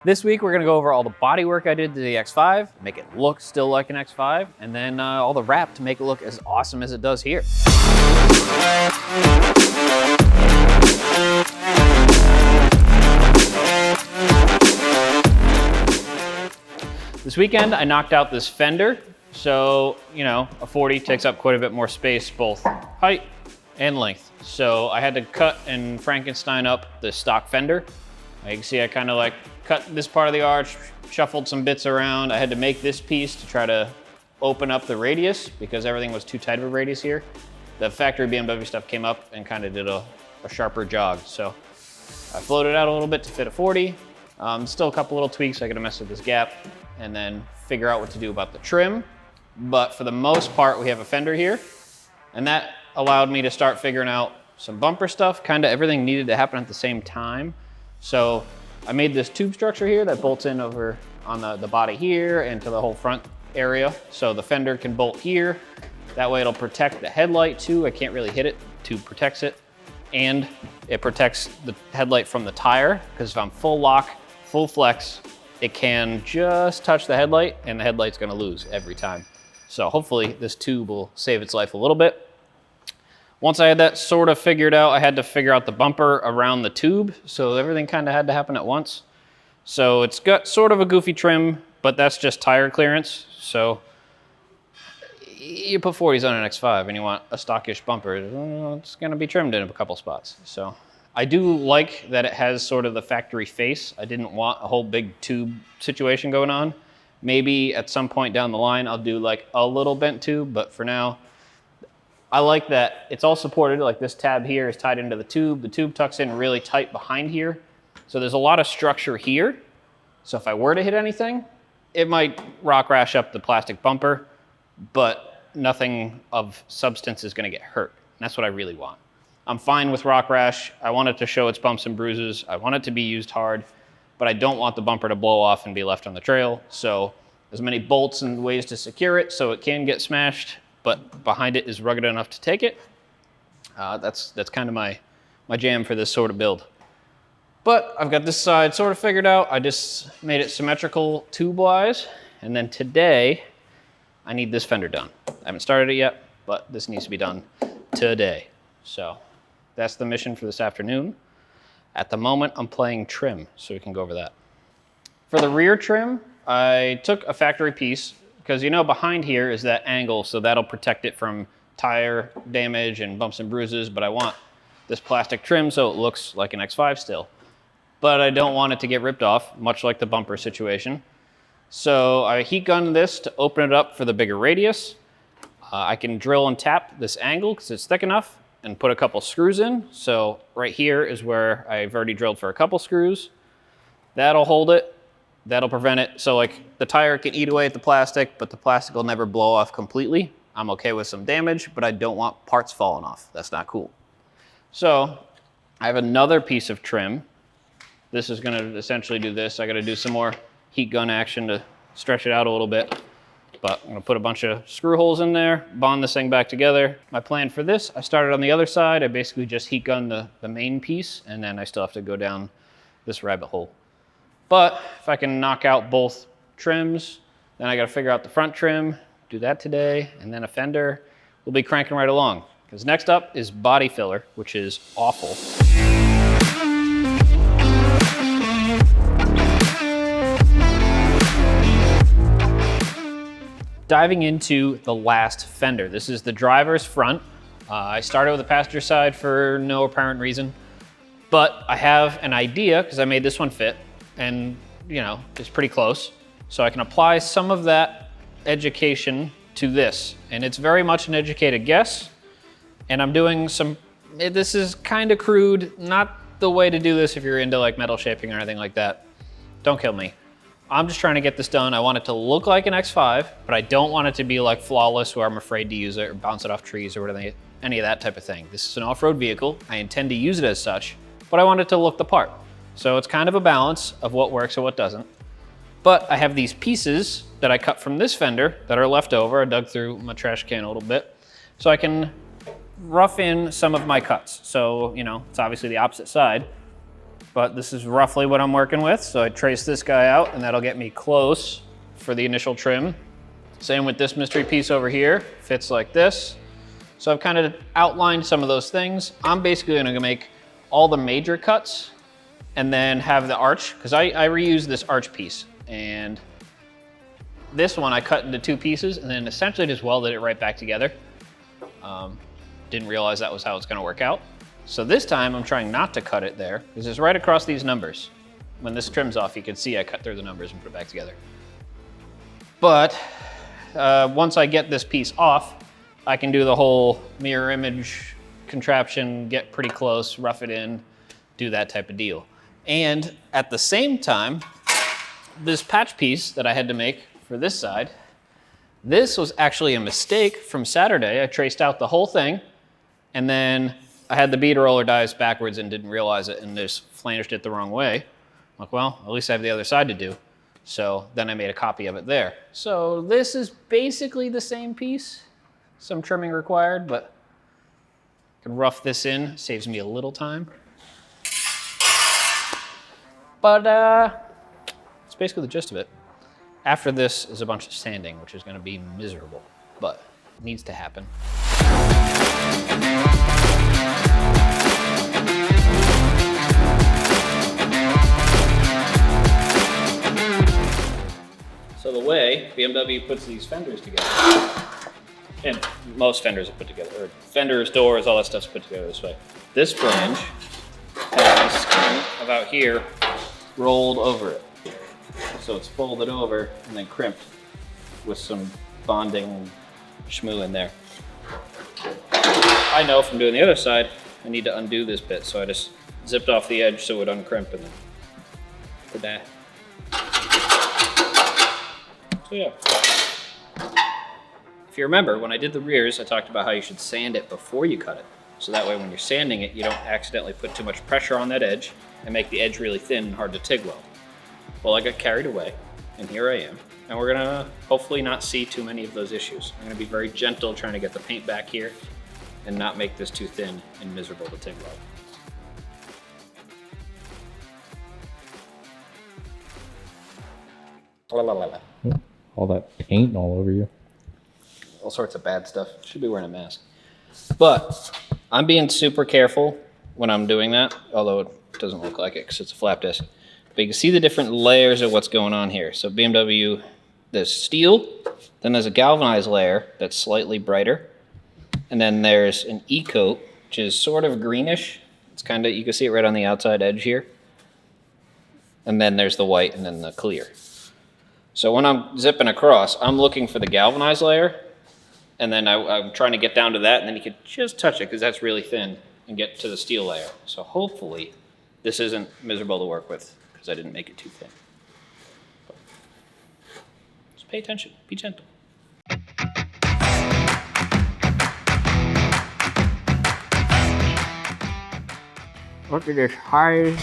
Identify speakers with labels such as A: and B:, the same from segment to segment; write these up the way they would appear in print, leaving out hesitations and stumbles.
A: This week, we're gonna go over all the body work I did to the X5, make it look still like an X5, and then all the wrap to make it look as awesome as it does here. This weekend, I knocked out this Fender. So, you know, a 40 takes up quite a bit more space, both height and length. So I had to cut and Frankenstein up the stock Fender. You can see I kind of like cut this part of the arch, shuffled some bits around. I had to make this piece to try to open up the radius because everything was too tight of a radius here. The factory BMW stuff came up and kind of did a sharper jog. So I floated out a little bit to fit a 40. Still a couple little tweaks. I gotta mess with this gap and then figure out what to do about the trim. But for the most part, we have a Fender here, and that allowed me to start figuring out some bumper stuff. Kind of everything needed to happen at the same time. So I made this tube structure here that bolts in over on the body here and to the whole front area. So the Fender can bolt here. That way it'll protect the headlight too. I can't really hit it. Tube protects it. And it protects the headlight from the tire, because if I'm full lock, full flex, it can just touch the headlight and the headlight's gonna lose every time. So hopefully this tube will save its life a little bit. Once I had that sort of figured out, I had to figure out the bumper around the tube. So everything kind of had to happen at once. So it's got sort of a goofy trim, but that's just tire clearance. So you put 40s on an X5 and you want a stockish bumper, it's gonna be trimmed in a couple spots. So I do like that it has sort of the factory face. I didn't want a whole big tube situation going on. Maybe at some point down the line, I'll do like a little bent tube, but for now, I like that it's all supported. Like this tab here is tied into the tube. The tube tucks in really tight behind here. So there's a lot of structure here. So if I were to hit anything, it might rock rash up the plastic bumper, but nothing of substance is gonna get hurt. And that's what I really want. I'm fine with rock rash. I want it to show its bumps and bruises. I want it to be used hard, but I don't want the bumper to blow off and be left on the trail. So there's many bolts and ways to secure it so it can get smashed, but behind it is rugged enough to take it. That's kind of my jam for this sort of build. But I've got this side sort of figured out. I just made it symmetrical tube-wise. And then today, I need this Fender done. I haven't started it yet, but this needs to be done today. So that's the mission for this afternoon. At the moment, I'm playing trim, so we can go over that. For the rear trim, I took a factory piece, because you know behind here is that angle, so that'll protect it from tire damage and bumps and bruises, but I want this plastic trim so it looks like an X5 still. But I don't want it to get ripped off, much like the bumper situation. So I heat gunned this to open it up for the bigger radius. I can drill and tap this angle because it's thick enough and put a couple screws in. So right here is where I've already drilled for a couple screws. That'll hold it. That'll prevent it. So like the tire can eat away at the plastic, but the plastic will never blow off completely. I'm okay with some damage, but I don't want parts falling off. That's not cool. So I have another piece of trim. This is gonna essentially do this. I gotta do some more heat gun action to stretch it out a little bit. But I'm gonna put a bunch of screw holes in there, bond this thing back together. My plan for this, I started on the other side. I basically just heat gunned the main piece, and then I still have to go down this rabbit hole. But if I can knock out both trims, then I gotta figure out the front trim, do that today, and then a Fender. We'll be cranking right along. Because next up is body filler, which is awful. Diving into the last Fender. This is the driver's front. I started with the passenger side for no apparent reason, but I have an idea because I made this one fit and you know, it's pretty close. So I can apply some of that education to this. And it's very much an educated guess. And I'm doing some, this is kind of crude, not the way to do this if you're into like metal shaping or anything like that. Don't kill me. I'm just trying to get this done. I want it to look like an X5, but I don't want it to be like flawless where I'm afraid to use it or bounce it off trees or whatever, any of that type of thing. This is an off-road vehicle. I intend to use it as such, but I want it to look the part. So it's kind of a balance of what works and what doesn't. But I have these pieces that I cut from this Fender that are left over. I dug through my trash can a little bit. So I can rough in some of my cuts. So, you know, it's obviously the opposite side. but this is roughly what I'm working with. So I trace this guy out and that'll get me close for the initial trim. Same with this mystery piece over here, fits like this. So I've kind of outlined some of those things. I'm basically gonna make all the major cuts and then have the arch, because I reuse this arch piece. And this one I cut into 2 pieces and then essentially just welded it right back together. Didn't realize that was how it's gonna work out. So this time I'm trying not to cut it there, because it's right across these numbers. When this trim's off, you can see I cut through the numbers and put it back together. But once I get this piece off, I can do the whole mirror image contraption, get pretty close, rough it in, do that type of deal. And at the same time, this patch piece that I had to make for this side, this was actually a mistake from Saturday. I traced out the whole thing, and then I had the beater roller dies backwards and didn't realize it and just flanged it the wrong way. I'm like, well, at least I have the other side to do. So then I made a copy of it there. So this is basically the same piece. Some trimming required, but I can rough this in, saves me a little time. But that's basically the gist of it. After this is a bunch of sanding, which is gonna be miserable, but it needs to happen. So the way BMW puts these fenders together, and most fenders are put together, or fenders, doors, all that stuff's put together this way. This flange has skin about here rolled over it. So it's folded over and then crimped with some bonding schmoo in there. I know from doing the other side, I need to undo this bit, so I just zipped off the edge so it would uncrimp and then did that. So yeah. If you remember, when I did the rears, I talked about how you should sand it before you cut it. So that way when you're sanding it, you don't accidentally put too much pressure on that edge and make the edge really thin and hard to TIG weld. Well, I got carried away, and here I am. And we're gonna hopefully not see too many of those issues. I'm gonna be very gentle trying to get the paint back here and not make this too thin and miserable to TIG weld.
B: All that paint all over you.
A: All sorts of bad stuff. Should be wearing a mask. But I'm being super careful when I'm doing that, although it doesn't look like it because it's a flap disc. But you can see the different layers of what's going on here. So BMW, there's steel, then there's a galvanized layer that's slightly brighter, and then there's an E-coat, which is sort of greenish. It's kind of, you can see it right on the outside edge here. And then there's the white and then the clear. So when I'm zipping across, I'm looking for the galvanized layer, and then I'm trying to get down to that, and then you can just touch it because that's really thin and get to the steel layer. So hopefully this isn't miserable to work with because I didn't make it too thin. But just pay attention, be gentle. Look at this high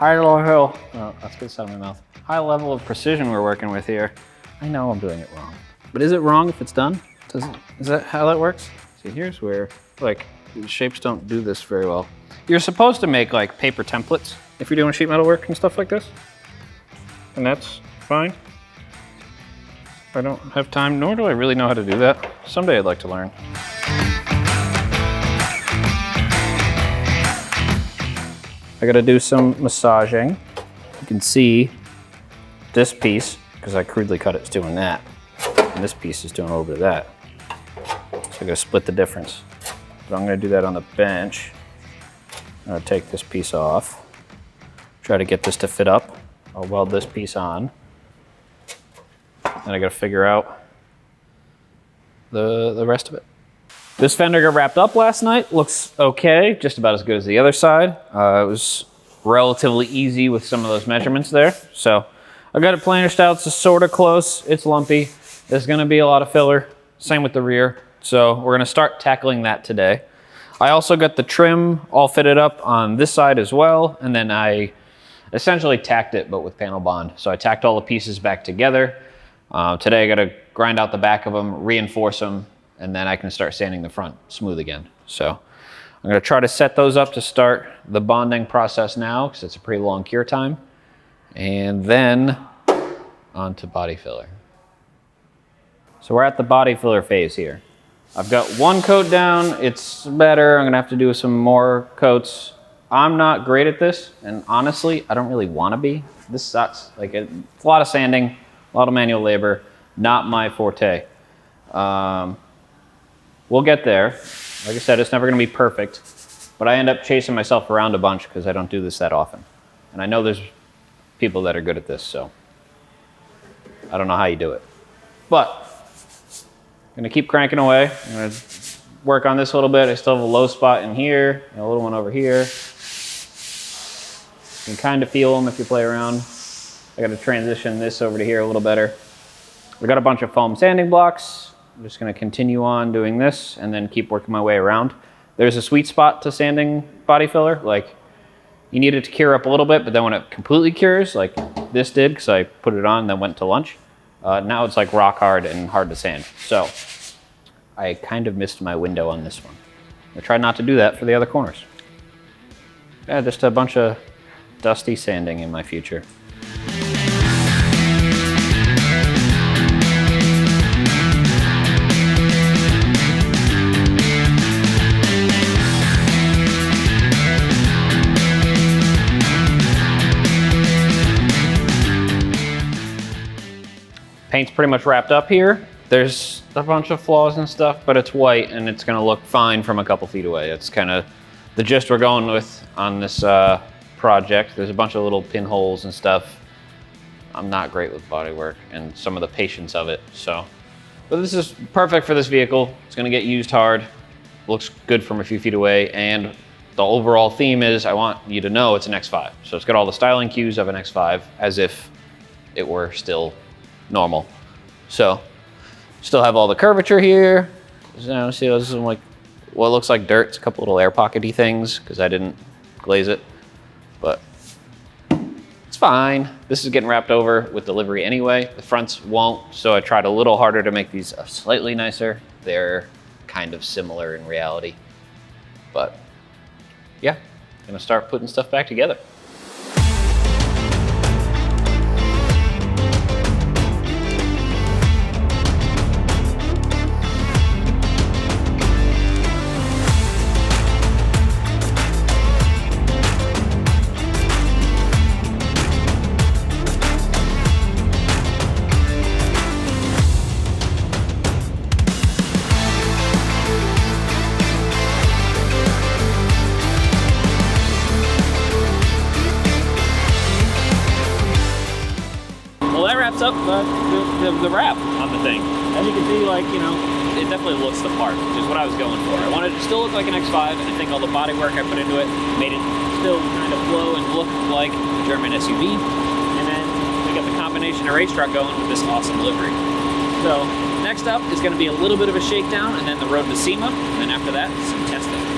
A: level, oh, that's good sound in my mouth. High level of precision we're working with here. I know I'm doing it wrong, but is it wrong if it's done? Is that how that works? See, here's where, like, the shapes don't do this very well. You're supposed to make like paper templates if you're doing sheet metal work and stuff like this, and that's fine. I don't have time, nor do I really know how to do that. Someday I'd like to learn. I gotta do some massaging. You can see this piece, because I crudely cut it, is doing that. And this piece is doing a little bit of that. So I gotta split the difference. But I'm gonna do that on the bench. I'm gonna take this piece off. Try to get this to fit up. I'll weld this piece on. And I gotta figure out the rest of it. This fender got wrapped up last night. Looks okay, just about as good as the other side. It was relatively easy with some of those measurements there. So I got it planished out, it's sort of close. It's lumpy. There's gonna be a lot of filler. Same with the rear. So we're gonna start tackling that today. I also got the trim all fitted up on this side as well. And then I essentially tacked it, but with panel bond. So I tacked all the pieces back together. Today I gotta grind out the back of them, reinforce them, and then I can start sanding the front smooth again. So I'm gonna try to set those up to start the bonding process now, because it's a pretty long cure time. And then on to body filler. So we're at the body filler phase here. I've got one coat down, it's better. I'm gonna have to do some more coats. I'm not great at this, and honestly, I don't really wanna be. This sucks. Like, it's a lot of sanding, a lot of manual labor, not my forte. We'll get there. Like I said, it's never gonna be perfect, but I end up chasing myself around a bunch because I don't do this that often. And I know there's people that are good at this, so I don't know how you do it. But I'm gonna keep cranking away. I'm gonna work on this a little bit. I still have a low spot in here, and a little one over here. You can kind of feel them if you play around. I gotta transition this over to here a little better. We got a bunch of foam sanding blocks. I'm just gonna continue on doing this and then keep working my way around. There's a sweet spot to sanding body filler. Like, you need it to cure up a little bit, but then when it completely cures, like this did, because I put it on and then went to lunch, now it's like rock hard and hard to sand. So I kind of missed my window on this one. I try not to do that for the other corners. Yeah, just a bunch of dusty sanding in my future. Paint's pretty much wrapped up here. There's a bunch of flaws and stuff, but it's white and it's gonna look fine from a couple feet away. It's kind of the gist we're going with on this project. There's a bunch of little pinholes and stuff. I'm not great with bodywork and some of the patience of it, so. But this is perfect for this vehicle. It's gonna get used hard. Looks good from a few feet away, and the overall theme is I want you to know it's an X5. So it's got all the styling cues of an X5 as if it were still normal. So still have all the curvature here. You know, see, this is like what looks like dirt. It's a couple little air pockety things because I didn't glaze it, but it's fine. This is getting wrapped over with delivery anyway. The fronts won't, so I tried a little harder to make these slightly nicer. They're kind of similar in reality, but yeah, gonna start putting stuff back together. Up the wrap on the thing. As you can see, like, you know, it definitely looks the part, which is what I was going for. I wanted it to still look like an X5, and I think all the body work I put into it made it still kind of flow and look like a German SUV. And then we got the combination of race truck going with this awesome livery. So next up is going to be a little bit of a shakedown, and then the road to SEMA, and then after that, some testing.